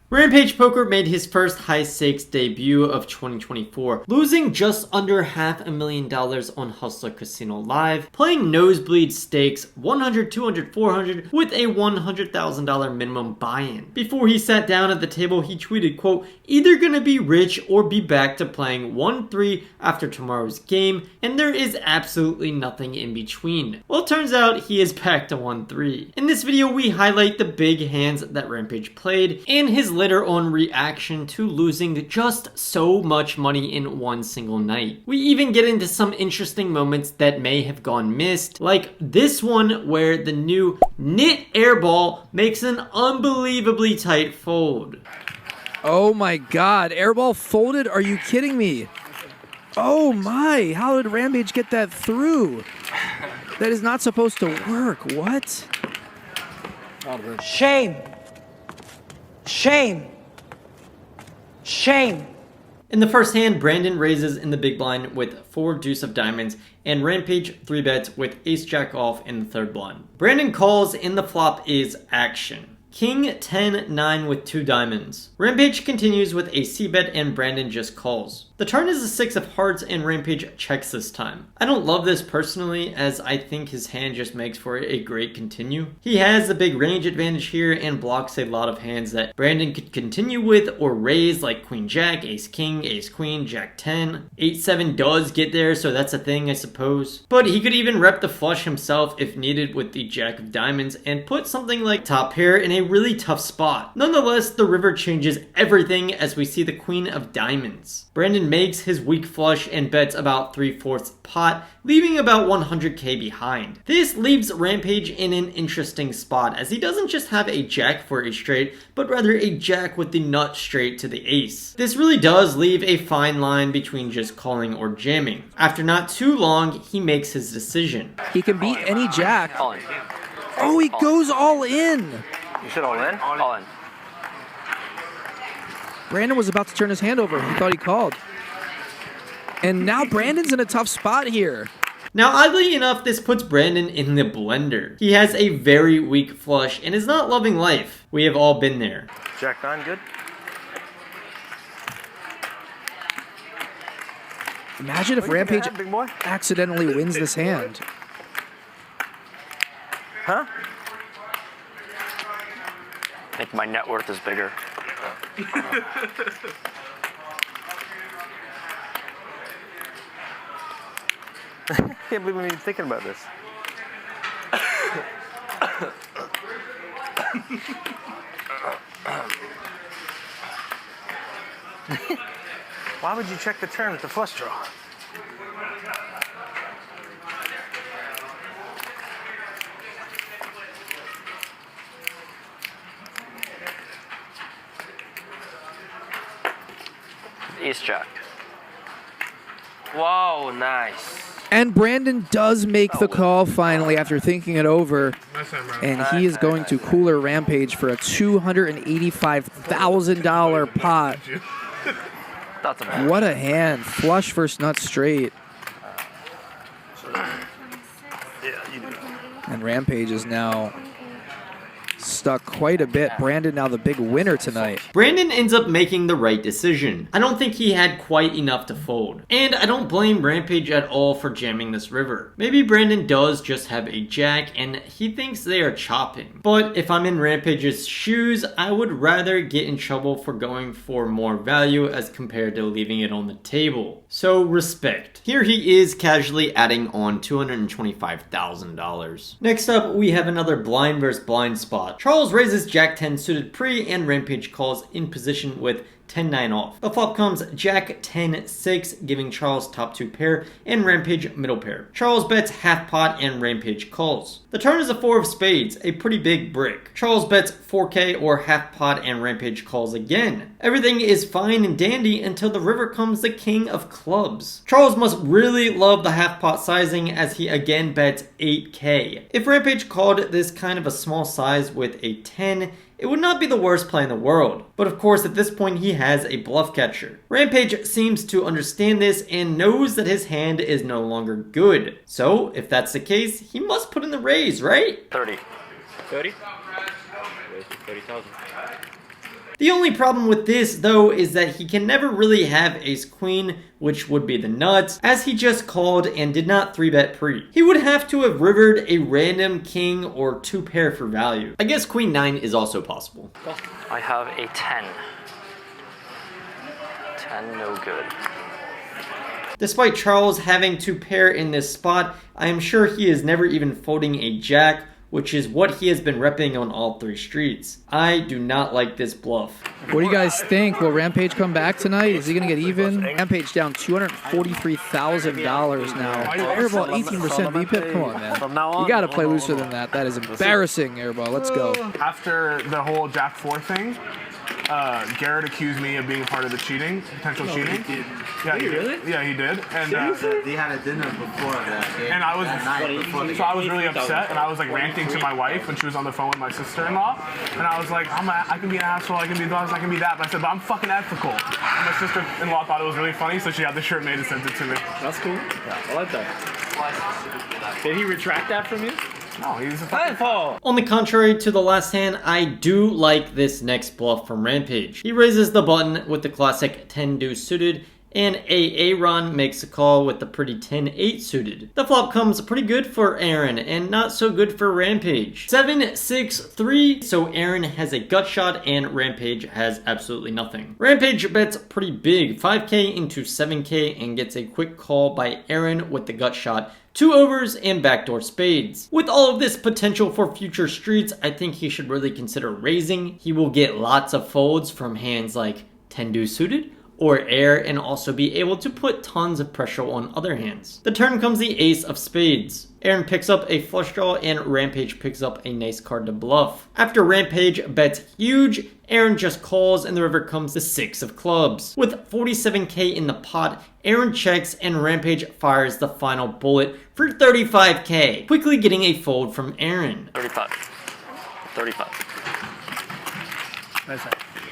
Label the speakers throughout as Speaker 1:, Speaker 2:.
Speaker 1: Rampage Poker made his first high-stakes debut of 2024, losing just under $500,000 on Hustler Casino Live, playing nosebleed stakes 100, 200, 400 with a $100,000 minimum buy-in. Before he sat down at the table, he tweeted, quote, "Either gonna be rich or be back to playing 1-3 after tomorrow's game, and there is absolutely nothing in between." Well, it turns out he is back to 1-3. In this video, we highlight the big hands that Rampage played and his later on reaction to losing just so much money in one single night. We even get into some interesting moments that may have gone missed, like this one where the new NIT Airball makes an unbelievably tight fold.
Speaker 2: Oh my god, Airball folded? Are you kidding me? Oh my, how did Rampage get that through? That is not supposed to work, what?
Speaker 3: Shame. Shame. Shame.
Speaker 1: In the first hand, Brandon raises in the big blind with 4 deuce of diamonds, and Rampage 3-bets with ace jack off in the third blind. Brandon calls, and the flop is action. King 10-9 with 2 diamonds. Rampage continues with a c-bet and Brandon just calls. The turn is a 6 of hearts and Rampage checks this time. I don't love this personally, as I think his hand just makes for a great continue. He has the big range advantage here and blocks a lot of hands that Brandon could continue with or raise, like Queen Jack, Ace King, Ace Queen, Jack 10. 8-7 does get there, so that's a thing I suppose. But he could even rep the flush himself if needed with the Jack of Diamonds and put something like top pair in a really tough spot. Nonetheless, the river changes everything as we see the Queen of Diamonds. Brandon makes his weak flush and bets about 3/4 pot, leaving about 100k behind. This leaves Rampage in an interesting spot, as he doesn't just have a jack for a straight, but rather a jack with the nut straight to the ace. This really does leave a fine line between just calling or jamming. After not too long, he makes his decision.
Speaker 2: He can beat any jack. Oh, he goes all in.
Speaker 4: You said all in? All in.
Speaker 2: Brandon was about to turn his hand over. He thought he called. And now Brandon's in a tough spot here.
Speaker 1: Now, oddly enough, this puts Brandon in the blender. He has a very weak flush and is not loving life. We have all been there.
Speaker 4: Jack 9, good?
Speaker 2: Imagine if Rampage accidentally wins this hand.
Speaker 4: Huh?
Speaker 5: I think my net worth is bigger.
Speaker 4: Can't believe I'm even thinking about this. Why would you check the turn with the flush draw?
Speaker 5: Ace jack. Whoa, nice.
Speaker 2: And Brandon does make the call finally after thinking it over. And he is going to cooler Rampage for a $285,000 pot.
Speaker 5: That's a
Speaker 2: What a hand. Flush versus nut straight. And Rampage is now stuck quite a bit. Brandon now the big winner tonight.
Speaker 1: Brandon ends up making the right decision. I don't think he had quite enough to fold. And I don't blame Rampage at all for jamming this river. Maybe Brandon does just have a jack and he thinks they are chopping. But if I'm in Rampage's shoes, I would rather get in trouble for going for more value as compared to leaving it on the table. So respect. Here he is casually adding on $225,000. Next up, we have another blind versus blind spot. Charles raises Jack 10 suited pre and Rampage calls in position with 10-9 off. The flop comes Jack 10-6, giving Charles top 2 pair and Rampage middle pair. Charles bets half pot and Rampage calls. The turn is a 4 of spades, a pretty big brick. Charles bets 4k or half pot and Rampage calls again. Everything is fine and dandy until the river comes the king of clubs. Charles must really love the half pot sizing as he again bets 8k. If Rampage called this kind of a small size with a 10, it would not be the worst play in the world. But of course, at this point, he has a bluff catcher. Rampage seems to understand this and knows that his hand is no longer good. So, if that's the case, he must put in the raise, right?
Speaker 5: 30.
Speaker 4: 30? Raise to 30,000.
Speaker 1: The only problem with this, though, is that he can never really have ace-queen, which would be the nuts, as he just called and did not 3-bet pre. He would have to have rivered a random king or 2-pair for value. I guess queen 9 is also possible.
Speaker 5: I have a 10. 10, no good.
Speaker 1: Despite Charles having 2-pair in this spot, I am sure he is never even folding a jack, which is what he has been repping on all 3 streets. I do not like this bluff.
Speaker 2: What do you guys think? Will Rampage come back tonight? Is he going to get even? Rampage down $243,000 now. Airball 18% VPIP. Come on, man. You got to play looser than that. That is embarrassing, Airball. Let's go.
Speaker 6: After the whole Jack 4 thing, Garrett accused me of being part of the cheating, potential cheating.
Speaker 7: He did.
Speaker 6: Yeah, he did. Yeah, he did. And
Speaker 7: They had a dinner before that game.
Speaker 6: and I was
Speaker 7: So
Speaker 6: I was really upset, and I was like ranting to my wife when she was on the phone with my sister-in-law, and I was like, I can be an asshole, I can be this, I can be that, but I said, but I'm fucking ethical. And my sister-in-law thought it was really funny, so she had the shirt made and sent it to me.
Speaker 8: That's cool. I like that. Did he retract that from you?
Speaker 6: No, he's a fucking
Speaker 1: On the contrary to the last hand, I do like this next bluff from Rampage. He raises the button with the classic 10 deuce suited, and Aaron makes a call with the pretty 10-8 suited. The flop comes pretty good for Aaron and not so good for Rampage. 7-6-3, so Aaron has a gut shot and Rampage has absolutely nothing. Rampage bets pretty big, 5k into 7k, and gets a quick call by Aaron with the gut shot, 2 overs and backdoor spades. With all of this potential for future streets, I think he should really consider raising. He will get lots of folds from hands like 10 deuce suited or air, and also be able to put tons of pressure on other hands. The turn comes the ace of spades. Aaron picks up a flush draw and Rampage picks up a nice card to bluff. After Rampage bets huge, Aaron just calls and the river comes the 6 of clubs. With 47k in the pot, Aaron checks and Rampage fires the final bullet for 35k, quickly getting a fold from Aaron.
Speaker 5: 35. 35.
Speaker 8: Nice.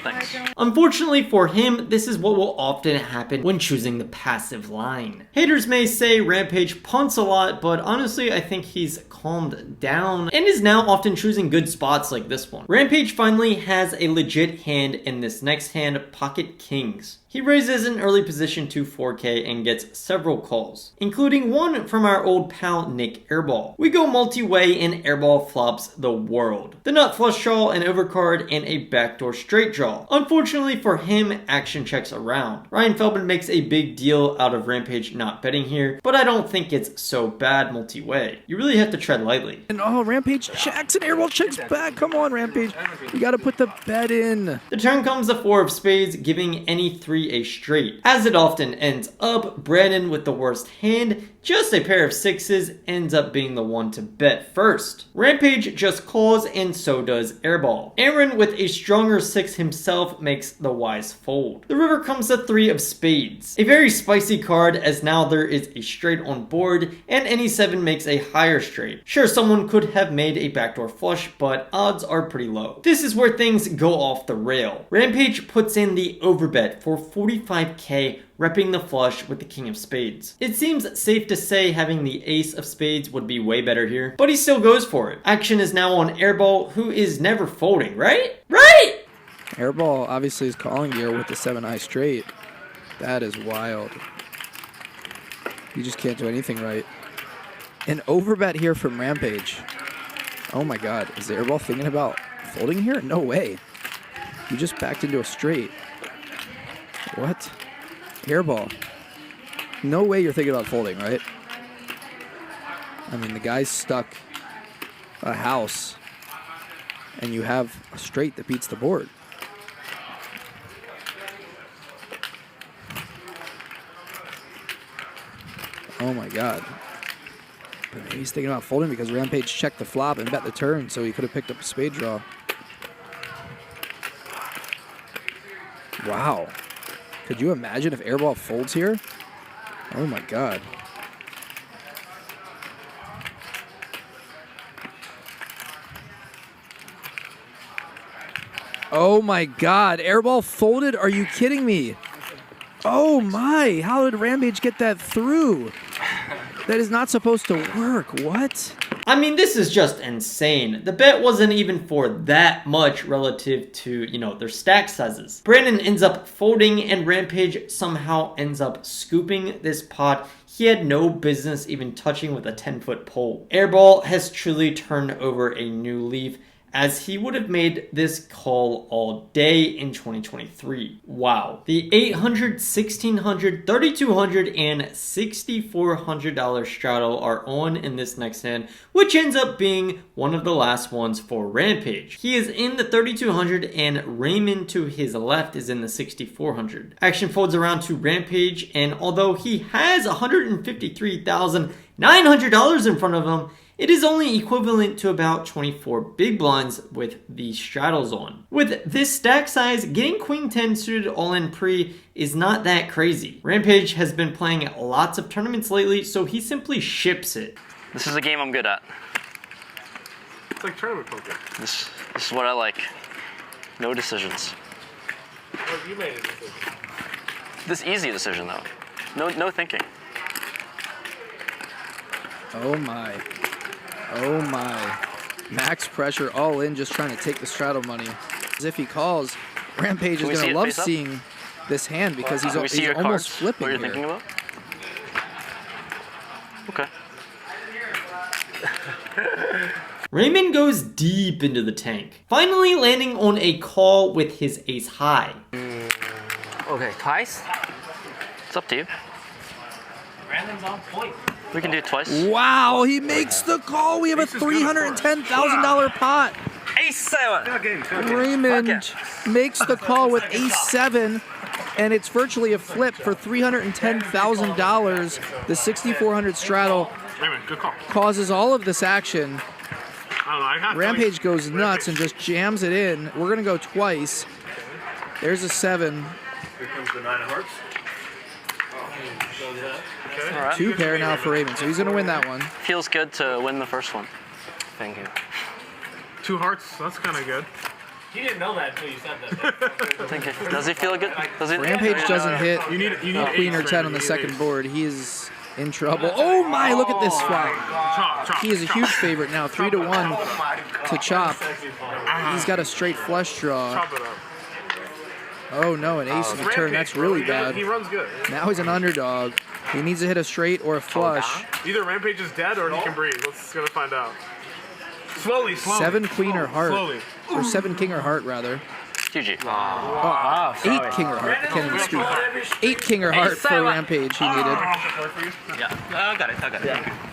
Speaker 5: Thanks.
Speaker 1: Unfortunately for him, this is what will often happen when choosing the passive line. Haters may say Rampage punts a lot, but honestly I think he's calmed down and is now often choosing good spots like this one. Rampage finally has a legit hand in this next hand, pocket kings. He raises an early position to 4k and gets several calls, including one from our old pal Nik Airball. We go multi-way and Airball flops the world. The nut flush draw, an overcard, and a backdoor straight draw. Unfortunately for him, action checks around. Ryan Feldman makes a big deal out of Rampage not betting here, but I don't think it's so bad multi-way. You really have to tread lightly.
Speaker 2: And Rampage checks and Airball checks back. Come on, Rampage. You got to put the bet in.
Speaker 1: The turn comes the 4 of spades, giving any 3 a straight. As it often ends up, Brandon with the worst hand, just a pair of 6s, ends up being the one to bet first. Rampage just calls and so does Airball. Aaron with a stronger 6 himself makes the wise fold. The river comes the 3 of spades. A very spicy card, as now there is a straight on board and any 7 makes a higher straight. Sure, someone could have made a backdoor flush, but odds are pretty low. This is where things go off the rail. Rampage puts in the overbet for 45k, repping the flush with the king of spades. It seems safe to say having the ace of spades would be way better here, but he still goes for it. Action is now on Airball, who is never folding, right? Right!
Speaker 2: Airball obviously is calling here with the 7-high straight. That is wild. You just can't do anything right. An overbet here from Rampage. Oh my god, is the Airball thinking about folding here? No way. You just backed into a straight. What? Airball. No way you're thinking about folding, right? I mean, the guy's stuck a house, and you have a straight that beats the board. Oh my god. But maybe he's thinking about folding because Rampage checked the flop and bet the turn, so he could have picked up a spade draw. Wow. Could you imagine if Airball folds here? Oh my god. Oh my god. Airball folded? Are you kidding me? Oh my. How did Rampage get that through? That is not supposed to work. What?
Speaker 1: I mean, this is just insane. The bet wasn't even for that much relative to, their stack sizes. Brandon ends up folding and Rampage somehow ends up scooping this pot he had no business even touching with a 10-foot pole. Airball has truly turned over a new leaf, as he would have made this call all day in 2023. Wow. The $800, $1,600, $3,200, and $6,400 straddle are on in this next hand, which ends up being one of the last ones for Rampage. He is in the $3,200 and Raymond to his left is in the $6,400. Action folds around to Rampage, and although he has $153,900 in front of him, it is only equivalent to about 24 big blinds with the straddles on. With this stack size, getting Queen 10 suited all-in pre is not that crazy. Rampage has been playing lots of tournaments lately, so he simply ships it.
Speaker 5: This is a game I'm good at.
Speaker 6: It's like tournament poker.
Speaker 5: This is what I like. No decisions.
Speaker 6: Well, you made a decision.
Speaker 5: This easy decision though. No thinking.
Speaker 2: Oh my. Oh my. Max pressure all in, just trying to take the straddle money. As if he calls, Rampage is going to love seeing this hand because he's almost flipping
Speaker 5: what you're
Speaker 2: here.
Speaker 5: Thinking about? Okay.
Speaker 1: Raymond goes deep into the tank, finally landing on a call with his ace high.
Speaker 3: Okay, twice?
Speaker 5: It's up to you.
Speaker 4: Brandon's on point.
Speaker 5: We can do it twice.
Speaker 2: Wow, he makes the call. We have a $310,000 pot.
Speaker 3: Ace 7.
Speaker 2: Raymond makes the call with ace 7, and it's virtually a flip for $310,000. The 6,400 straddle
Speaker 6: Raymond, good call.
Speaker 2: causes all of this action.
Speaker 6: I don't know. I have
Speaker 2: Rampage goes nuts and just jams it in. We're going to go twice. There's a 7.
Speaker 7: Here comes the 9 of hearts.
Speaker 6: Okay.
Speaker 5: All right.
Speaker 2: 2 pair now for Raymond, so he's going to win that one.
Speaker 5: Feels good to win the first one.
Speaker 3: Thank you.
Speaker 6: 2 hearts. That's kind of good.
Speaker 4: He didn't know that until you said that.
Speaker 5: Thank you. Does he feel good? Does he?
Speaker 2: Rampage doesn't hit
Speaker 6: You need
Speaker 2: Queen or 10 on the second board. He is in trouble. Oh my, look at this flop.
Speaker 6: Chop, chop.
Speaker 2: He is a huge favorite now, 3-1 to chop. He's got a straight flush draw.
Speaker 6: Chop it up.
Speaker 2: Oh no, an ace in the turn. That's really bad.
Speaker 6: He runs good.
Speaker 2: Now he's an underdog. He needs to hit a straight or a flush.
Speaker 6: Either Rampage is dead or he can breathe. Let's go find out. Slowly.
Speaker 2: 7 queen or heart.
Speaker 6: Slowly.
Speaker 2: Or 7 king or heart, rather.
Speaker 5: GG.
Speaker 3: Wow,
Speaker 2: 8 king or heart. I can't even speak. 8 king or heart for Rampage he needed.
Speaker 3: Yeah, I got it.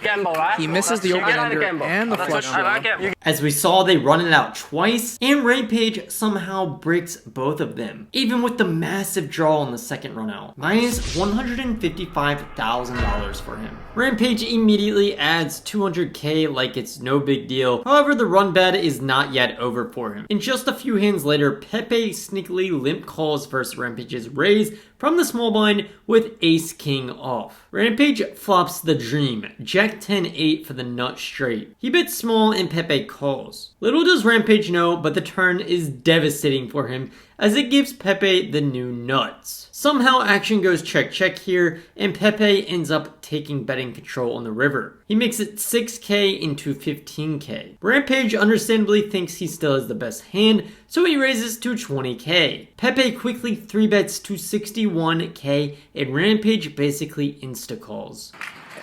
Speaker 3: Gamble, right?
Speaker 2: He misses the open ender and the flush draw.
Speaker 1: As we saw, they run it out twice, and Rampage somehow breaks both of them, even with the massive draw on the second run out. Minus $155,000 for him. Rampage immediately adds 200k like it's no big deal. However, the run bed is not yet over for him. In just a few hands later, Pepe sneakily limp calls versus Rampage's raise from the small blind with ace king off. Rampage flops the dream, jack 10-8 for the nut straight. He bets small and Pepe calls. Little does Rampage know, but the turn is devastating for him as it gives Pepe the new nuts. Somehow action goes check here, and Pepe ends up taking betting control on the river. He makes it 6k into 15k. Rampage understandably thinks he still has the best hand, so he raises to 20k. Pepe quickly 3-bets to 61k, and Rampage basically insta-calls.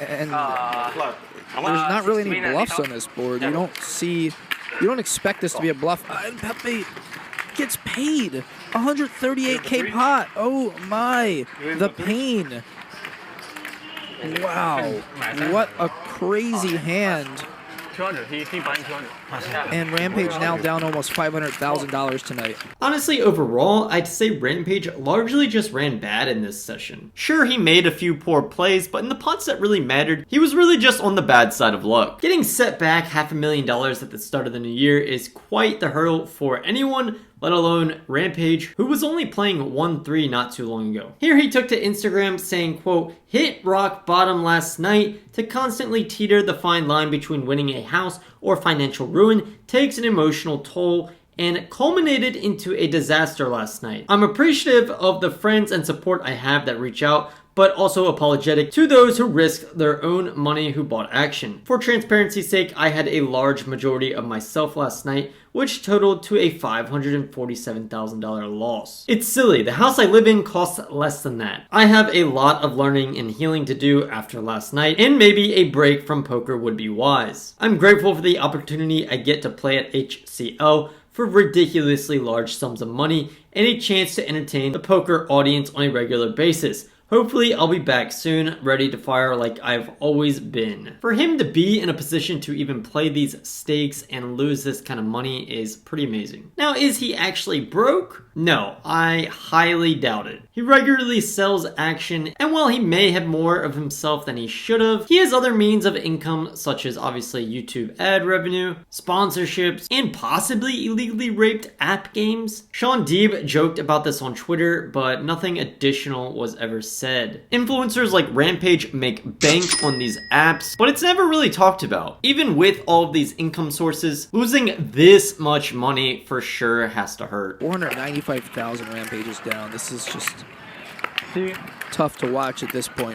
Speaker 2: And there's not really any bluffs on this board. You don't expect this to be a bluff. And Pepe gets paid. 138k pot. Oh my, the pain. Wow, what a crazy hand.
Speaker 8: 200. He buying 200.
Speaker 2: And Rampage now down almost $500,000 tonight.
Speaker 1: Honestly, overall, I'd say Rampage largely just ran bad in this session. Sure, he made a few poor plays, but in the pots that really mattered, he was really just on the bad side of luck. Getting set back $500,000 at the start of the new year is quite the hurdle for anyone, let alone Rampage, who was only playing 1-3 not too long ago. Here he took to Instagram saying, quote, hit rock bottom last night. To constantly teeter the fine line between winning a house or financial ruin takes an emotional toll and culminated into a disaster last night. I'm appreciative of the friends and support I have that reach out, but also apologetic to those who risked their own money who bought action. For transparency's sake, I had a large majority of myself last night, which totaled to a $547,000 loss. It's silly, the house I live in costs less than that. I have a lot of learning and healing to do after last night, and maybe a break from poker would be wise. I'm grateful for the opportunity I get to play at HCL for ridiculously large sums of money and a chance to entertain the poker audience on a regular basis. Hopefully I'll be back soon, ready to fire like I've always been. For him to be in a position to even play these stakes and lose this kind of money is pretty amazing. Now, is he actually broke? No, I highly doubt it. He regularly sells action, and while he may have more of himself than he should have, he has other means of income such as obviously YouTube ad revenue, sponsorships, and possibly illegally raped app games. Sean Deeb joked about this on Twitter, but nothing additional was ever said. Influencers like Rampage make bank on these apps, but it's never really talked about. Even with all of these income sources, losing this much money for sure has to hurt.
Speaker 2: 495,000 Rampages down. This is just tough to watch at this point.